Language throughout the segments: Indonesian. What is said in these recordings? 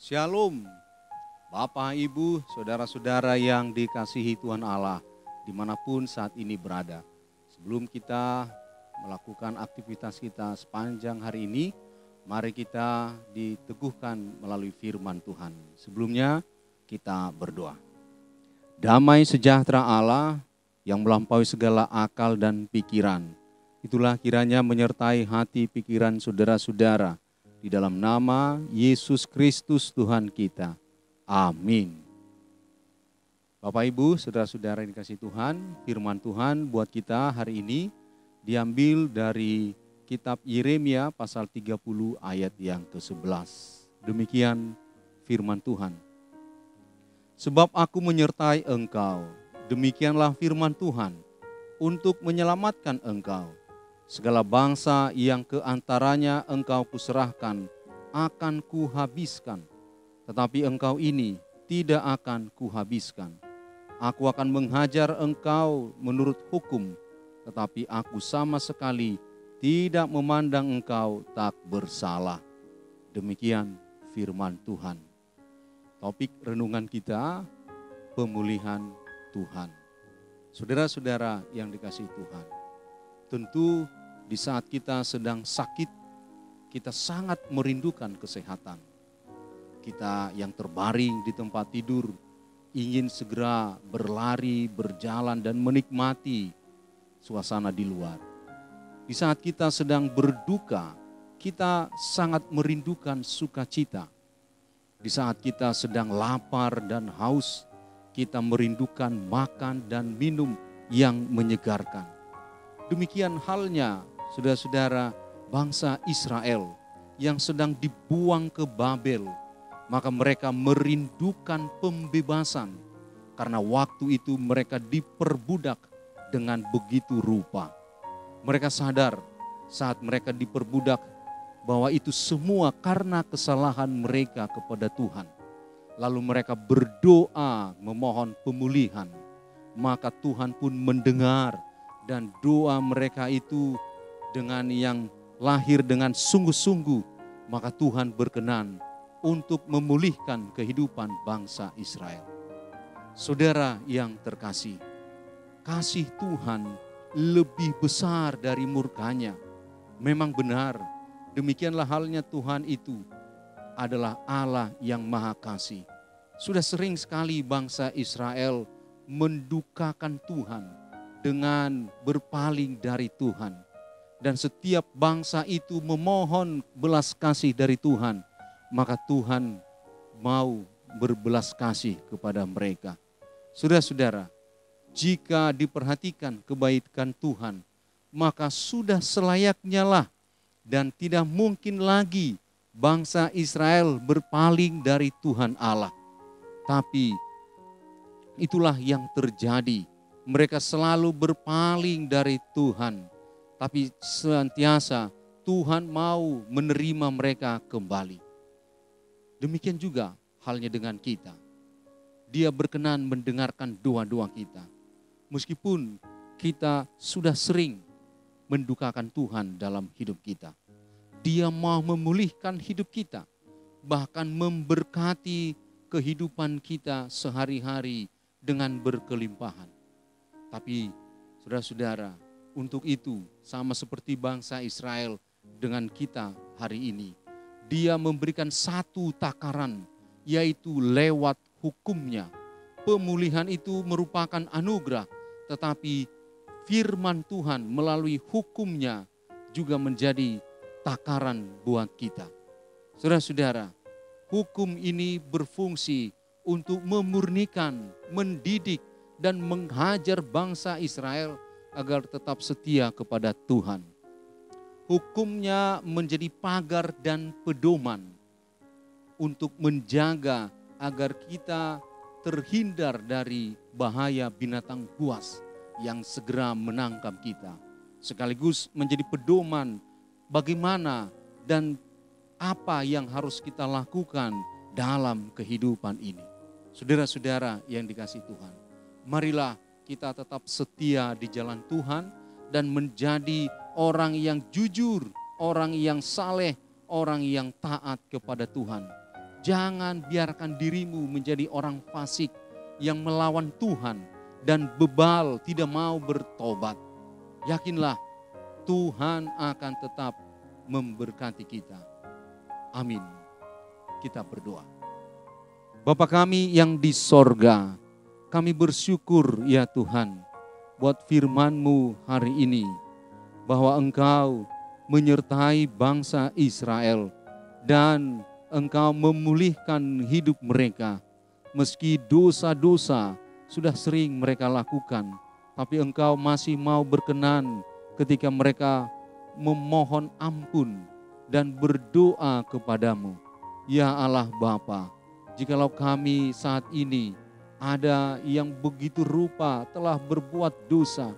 Shalom, Bapak, Ibu, saudara-saudara yang dikasihi Tuhan Allah, dimanapun saat ini berada. Sebelum kita melakukan aktivitas kita sepanjang hari ini, mari kita diteguhkan melalui firman Tuhan. Sebelumnya kita berdoa. Damai sejahtera Allah yang melampaui segala akal dan pikiran, itulah kiranya menyertai hati pikiran saudara-saudara, di dalam nama Yesus Kristus Tuhan kita. Amin. Bapak, Ibu, saudara-saudara yang dikasihi Tuhan, firman Tuhan buat kita hari ini diambil dari kitab Yeremia pasal 30 ayat yang ke-11. Demikian firman Tuhan. Sebab aku menyertai engkau, demikianlah firman Tuhan, untuk menyelamatkan engkau. Segala bangsa yang keantaranya engkau kuserahkan akan kuhabiskan, tetapi engkau ini tidak akan kuhabiskan. Aku akan menghajar engkau menurut hukum, tetapi aku sama sekali tidak memandang engkau tak bersalah. Demikian firman Tuhan. Topik renungan kita, pemulihan Tuhan. Saudara-saudara yang dikasihi Tuhan, tentu di saat kita sedang sakit, kita sangat merindukan kesehatan. Kita yang terbaring di tempat tidur ingin segera berlari, berjalan dan menikmati suasana di luar. Di saat kita sedang berduka, kita sangat merindukan sukacita. Di saat kita sedang lapar dan haus, kita merindukan makan dan minum yang menyegarkan. Demikian halnya saudara-saudara bangsa Israel yang sedang dibuang ke Babel, maka mereka merindukan pembebasan karena waktu itu mereka diperbudak dengan begitu rupa. Mereka sadar saat mereka diperbudak bahwa itu semua karena kesalahan mereka kepada Tuhan. Lalu mereka berdoa memohon pemulihan, maka Tuhan pun mendengar. Dan doa mereka itu dengan yang lahir dengan sungguh-sungguh, maka Tuhan berkenan untuk memulihkan kehidupan bangsa Israel. Saudara yang terkasih, kasih Tuhan lebih besar dari murkanya. Memang benar, demikianlah halnya Tuhan itu adalah Allah yang maha kasih. Sudah sering sekali bangsa Israel mendukakan Tuhan dengan berpaling dari Tuhan. Dan setiap bangsa itu memohon belas kasih dari Tuhan, maka Tuhan mau berbelas kasih kepada mereka. Saudara-saudara, jika diperhatikan kebaikan Tuhan, maka sudah selayaknya lah dan tidak mungkin lagi bangsa Israel berpaling dari Tuhan Allah. Tapi itulah yang terjadi. Mereka selalu berpaling dari Tuhan, tapi senantiasa Tuhan mau menerima mereka kembali. Demikian juga halnya dengan kita. Dia berkenan mendengarkan doa-doa kita. Meskipun kita sudah sering mendukakan Tuhan dalam hidup kita. Dia mau memulihkan hidup kita, bahkan memberkati kehidupan kita sehari-hari dengan berkelimpahan. Tapi saudara-saudara, untuk itu sama seperti bangsa Israel dengan kita hari ini, dia memberikan satu takaran, yaitu lewat hukumnya. Pemulihan itu merupakan anugerah, tetapi firman Tuhan melalui hukumnya juga menjadi takaran buat kita. Saudara-saudara, hukum ini berfungsi untuk memurnikan, mendidik, dan menghajar bangsa Israel agar tetap setia kepada Tuhan. Hukumnya menjadi pagar dan pedoman untuk menjaga agar kita terhindar dari bahaya binatang buas yang segera menangkap kita. Sekaligus menjadi pedoman bagaimana dan apa yang harus kita lakukan dalam kehidupan ini. Saudara-saudara yang dikasihi Tuhan, marilah kita tetap setia di jalan Tuhan dan menjadi orang yang jujur, orang yang saleh, orang yang taat kepada Tuhan. Jangan biarkan dirimu menjadi orang fasik yang melawan Tuhan dan bebal tidak mau bertobat. Yakinlah Tuhan akan tetap memberkati kita. Amin. Kita berdoa. Bapa kami yang di sorga, kami bersyukur ya Tuhan buat firman-Mu hari ini, bahwa Engkau menyertai bangsa Israel dan Engkau memulihkan hidup mereka. Meski dosa-dosa sudah sering mereka lakukan, tapi Engkau masih mau berkenan ketika mereka memohon ampun dan berdoa kepadamu. Ya Allah Bapa, jikalau kami saat ini ada yang begitu rupa telah berbuat dosa,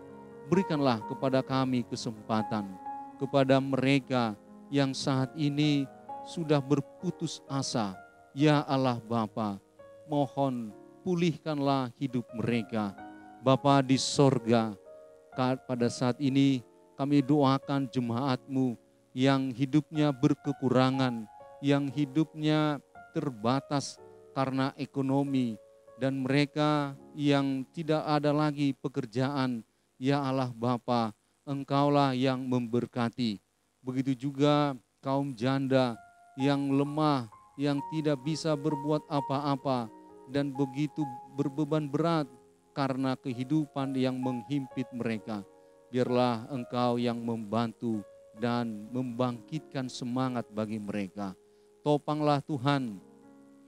berikanlah kepada kami kesempatan. Kepada mereka yang saat ini sudah berputus asa, ya Allah Bapa, mohon pulihkanlah hidup mereka. Bapa di sorga, pada saat ini kami doakan jemaat-Mu yang hidupnya berkekurangan, yang hidupnya terbatas karena ekonomi, dan mereka yang tidak ada lagi pekerjaan. Ya Allah Bapa, Engkaulah yang memberkati. Begitu juga kaum janda yang lemah, yang tidak bisa berbuat apa-apa dan begitu berbeban berat karena kehidupan yang menghimpit mereka. Biarlah Engkau yang membantu dan membangkitkan semangat bagi mereka. Topanglah Tuhan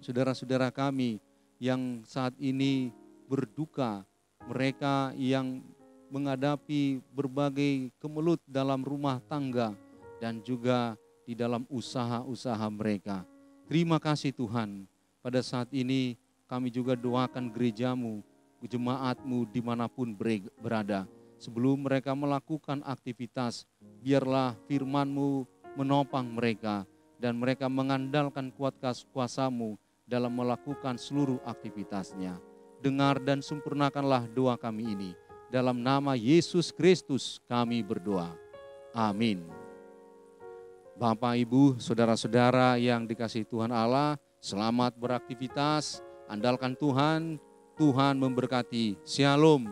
saudara-saudara kami yang saat ini berduka, mereka yang menghadapi berbagai kemelut dalam rumah tangga dan juga di dalam usaha-usaha mereka. Terima kasih Tuhan, pada saat ini kami juga doakan gereja-Mu, jemaat-Mu dimanapun berada. Sebelum mereka melakukan aktivitas, biarlah firman-Mu menopang mereka dan mereka mengandalkan kuasa-Mu dalam melakukan seluruh aktivitasnya. Dengar dan sempurnakanlah doa kami ini. Dalam nama Yesus Kristus kami berdoa. Amin. Bapak, Ibu, saudara-saudara yang dikasihi Tuhan Allah, selamat beraktivitas, andalkan Tuhan, Tuhan memberkati. Shalom.